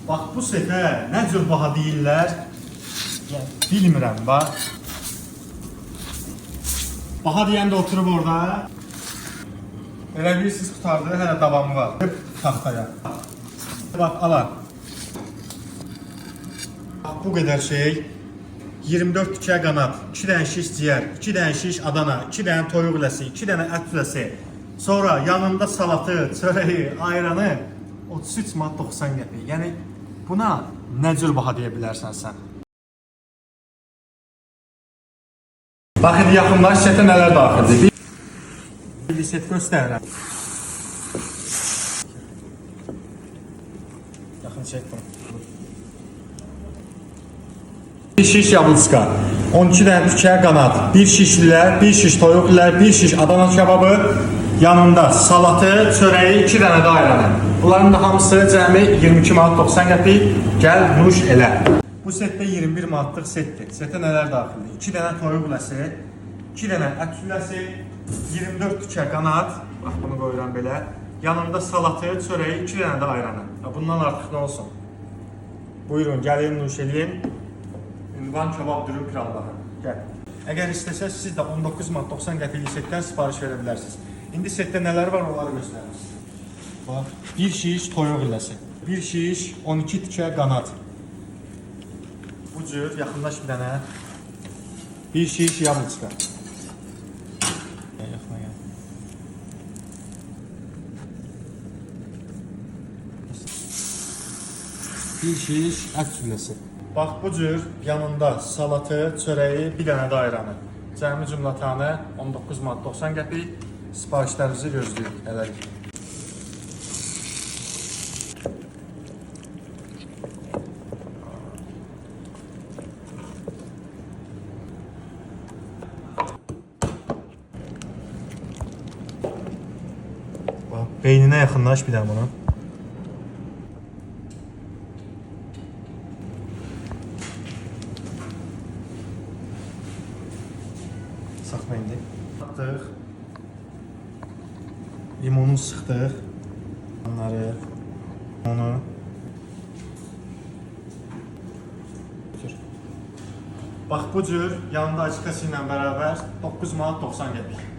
Bax bu setə nə cür baha deyirlər? Bilmirəm bax. Baha deyəndə oturub orada. Elə bilirsiniz qutardı, hələ davamı var. Taxtaya. Bax ala. Bax bu qədər şey. 24 tükə qanad, 2 dənə şiş ciyər, 2 dənə şiş Adana, 2 dənə toyuq ləsi, 2 dənə ət ləsi. Sonra yanında salatı, çörəyi, ayranı 33 manat 90 qəpik. Yəni buna nə cür baha deyə bilərsən sən? Bax indi yaxınlaş setə nələr daxildir. Bir set göstərirəm. Yaxın çək bunu. Bir şiş yablıçka, 12 dənə tükə qanad, 1 şiş lilər, 1 şiş toyuq lilər, 1 şiş Adana kebabı, yanında salatı, çörəyi, 2 dənə də ayranı. Bunların da hamısı cəmi 22 manat 90 qəpik. Gəl, nuş elə. Bu setdə 21 manatlıq setdir. Setə nələr daxildir? 2 dənə toyuq ləsi, 2 dənə ət lüləsi, 24 tükə qanad, bax bunu qoyuram belə. Yanında salatı, çörəyi, 2 dənə də ayranı. Bundan artıq nə olsun? Buyurun, gəlin, nuş eləyin. Ünvan kebab dürüm piralları. Gəl. Əgər istəsəz siz də 19 manat 90 qəpiklik setdən sifariş verə bilərsiniz. İndi setdə nələr var onları göstərim sizə. Bax, 1 şiş toyuq illəsi, 1 şiş 12 tükə qanad. Bu cür yaxınlaş bir dənə. 1 şiş yablıçka. Yaxına gəl. Bir şiş ət illəsi. Bax bu cür yanında salatı, çörəyi, bir dənə də ayranı. Cəmi cümlətanı 19 manat 90 qəpik. Sifarişlərinizi gözləyirik. Hələlik. Bax, beyninə yaxınlaş bir dənə bunu. Saxma indi. Atdıq. Limonu sıxdıq. Onları, onu. Bax bu cür yanında açıqası ilə bərabər 9 manat 90 qəpik.